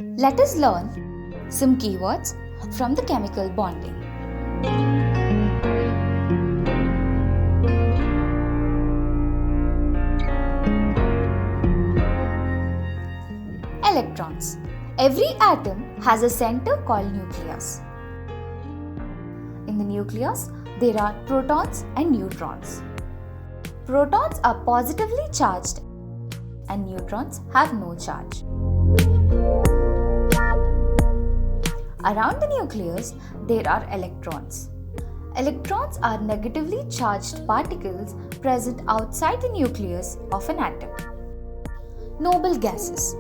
Let us learn some keywords from the chemical bonding. Electrons. Every atom has a center called nucleus. In the nucleus, there are protons and neutrons. Protons are positively charged and neutrons have no charge. Around the nucleus, there are electrons. Electrons are negatively charged particles present outside the nucleus of an atom. Noble gases.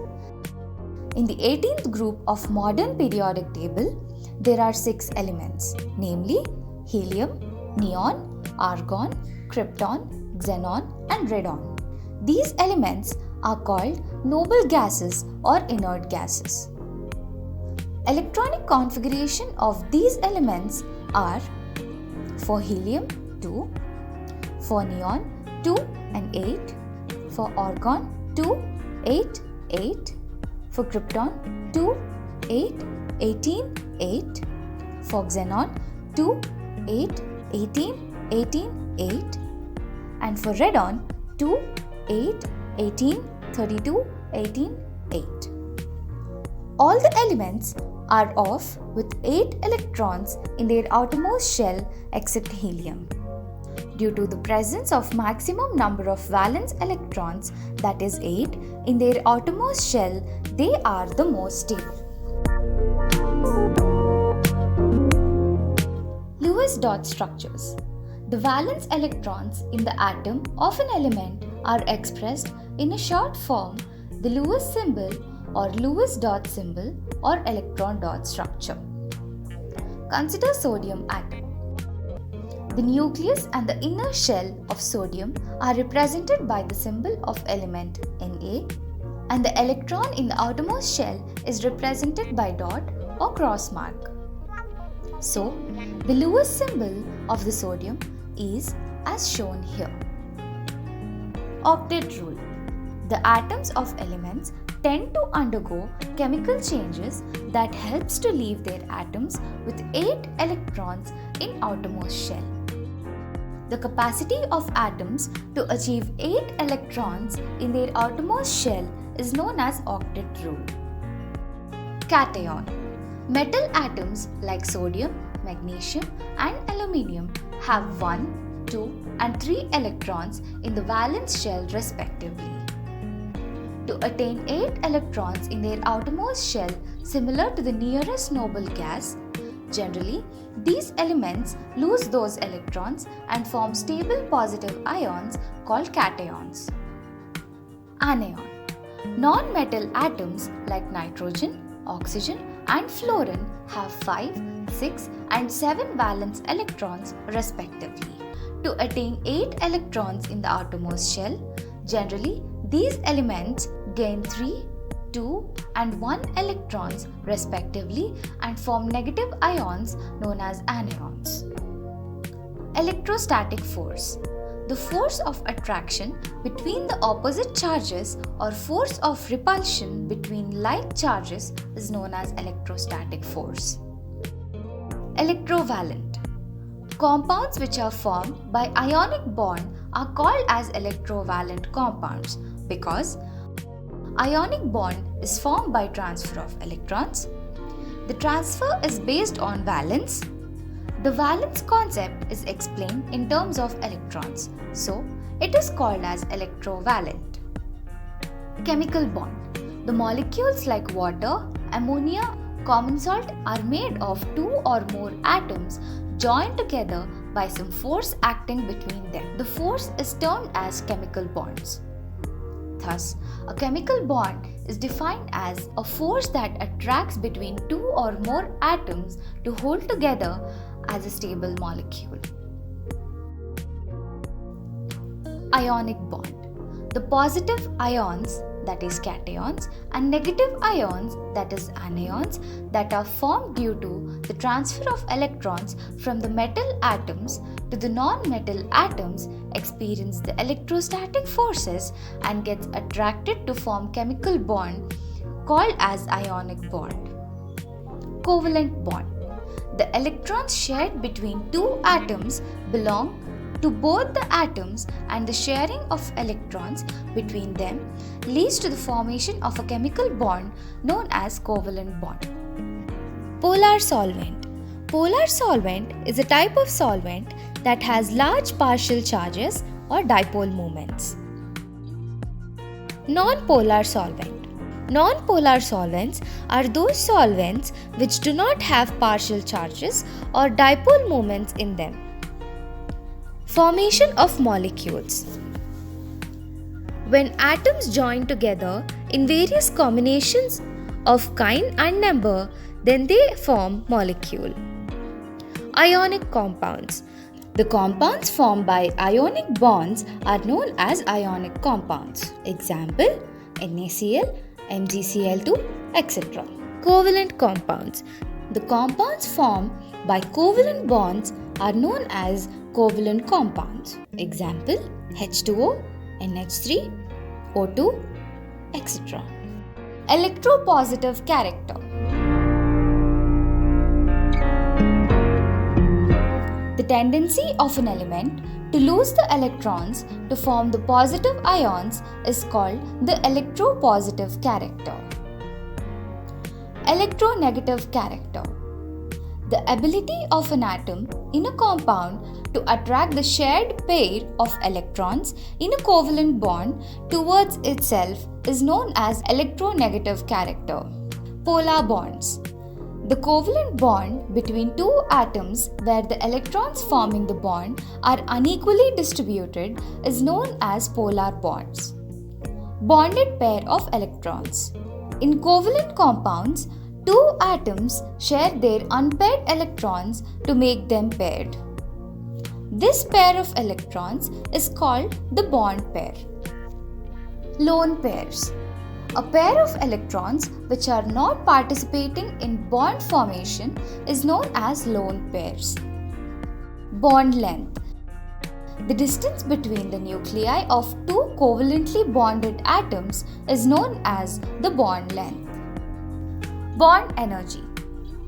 In the 18th group of modern periodic table, there are 6 elements, namely helium, neon, argon, krypton, xenon and radon. These elements are called noble gases or inert gases. Electronic configuration of these elements are: for helium 2, for neon 2 and 8, for argon 2, 8, 8, for krypton 2, 8, 18, 8, for xenon 2, 8, 18, 18, 8, and for radon 2, 8, 18, 32, 18, 8. All the elements are off with 8 electrons in their outermost shell except helium. Due to the presence of maximum number of valence electrons, that is 8, in their outermost shell, they are the most stable. Lewis dot structures. The valence electrons in the atom of an element are expressed in a short form, the Lewis symbol or Lewis dot symbol or electron dot structure. Consider sodium atom. The nucleus and the inner shell of sodium are represented by the symbol of element Na, and the electron in the outermost shell is represented by dot or cross mark. So, the Lewis symbol of the sodium is as shown here. Octet rule. The atoms of elements tend to undergo chemical changes that helps to leave their atoms with 8 electrons in outermost shell. The capacity of atoms to achieve 8 electrons in their outermost shell is known as octet rule. Cation. Metal atoms like sodium, magnesium and aluminium have 1, 2 and 3 electrons in the valence shell respectively. To attain 8 electrons in their outermost shell similar to the nearest noble gas, generally these elements lose those electrons and form stable positive ions called cations. Anion. Non-metal atoms like nitrogen, oxygen and fluorine have 5, 6 and 7 valence electrons respectively. To attain 8 electrons in the outermost shell, generally these elements gain 3, 2 and 1 electrons respectively and form negative ions known as anions. Electrostatic force. The force of attraction between the opposite charges or force of repulsion between like charges is known as electrostatic force. Electrovalent. Compounds which are formed by ionic bond are called as electrovalent compounds because ionic bond is formed by transfer of electrons. The transfer is based on valence. The valence concept is explained in terms of electrons, so it is called as electrovalent. Chemical bond. The molecules like water, ammonia, common salt are made of 2 or more atoms joined together by some force acting between them. The force is termed as chemical bonds. Thus, a chemical bond is defined as a force that attracts between 2 or more atoms to hold together as a stable molecule. Ionic bond. The positive ions, that is cations, and negative ions, that is anions, that are formed due to the transfer of electrons from the metal atoms to the non-metal atoms experience the electrostatic forces and gets attracted to form chemical bond called as ionic bond. Covalent bond. The electrons shared between two atoms belong to both the atoms, and the sharing of electrons between them leads to the formation of a chemical bond known as covalent bond. Polar solvent. Polar solvent is a type of solvent that has large partial charges or dipole moments. Non-polar solvent. Non-polar solvents are those solvents which do not have partial charges or dipole moments in them. Formation of molecules. When atoms join together in various combinations of kind and number, then they form molecule. Ionic compounds. The compounds formed by ionic bonds are known as ionic compounds. Example: NaCl, MgCl2, etc. Covalent compounds. The compounds formed by covalent bonds are known as covalent compounds. Example: H2O, NH3, O2, etc. Electropositive character. The tendency of an element to lose the electrons to form the positive ions is called the electropositive character. Electronegative character. The ability of an atom in a compound to attract the shared pair of electrons in a covalent bond towards itself is known as electronegative character. Polar bonds. The covalent bond between two atoms where the electrons forming the bond are unequally distributed is known as polar bonds. Bonded pair of electrons. In covalent compounds, two atoms share their unpaired electrons to make them paired. This pair of electrons is called the bond pair. Lone pairs. A pair of electrons which are not participating in bond formation is known as lone pairs. Bond length. The distance between the nuclei of two covalently bonded atoms is known as the bond length. Bond energy.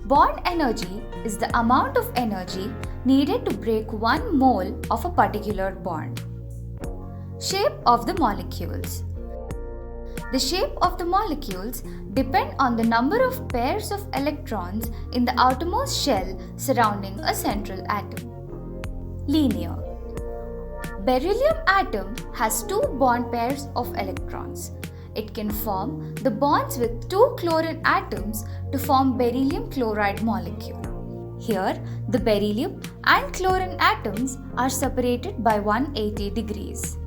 Bond energy is the amount of energy needed to break 1 mole of a particular bond. Shape of the molecules. The shape of the molecules depend on the number of pairs of electrons in the outermost shell surrounding a central atom. Linear. Beryllium atom has 2 bond pairs of electrons. It can form the bonds with 2 chlorine atoms to form beryllium chloride molecule. Here, the beryllium and chlorine atoms are separated by 180 degrees.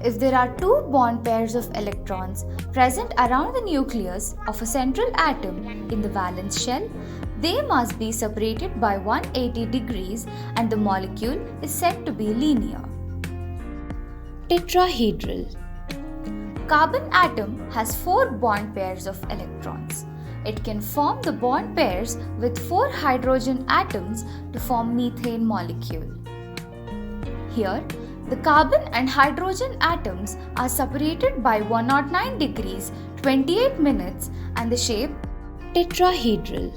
If there are 2 bond pairs of electrons present around the nucleus of a central atom in the valence shell, they must be separated by 180 degrees and the molecule is said to be linear. Tetrahedral. Carbon atom has 4 bond pairs of electrons. It can form the bond pairs with 4 hydrogen atoms to form methane molecule. Here, the carbon and hydrogen atoms are separated by 109 degrees 28 minutes and the shape tetrahedral.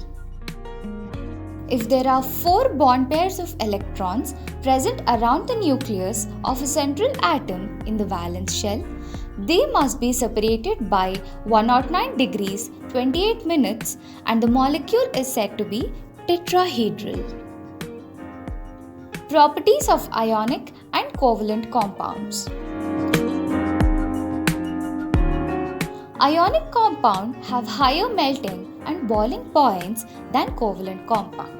If there are 4 bond pairs of electrons present around the nucleus of a central atom in the valence shell, they must be separated by 109 degrees 28 minutes and the molecule is said to be tetrahedral. Properties of ionic and covalent compounds. Ionic compounds have higher melting and boiling points than covalent compounds.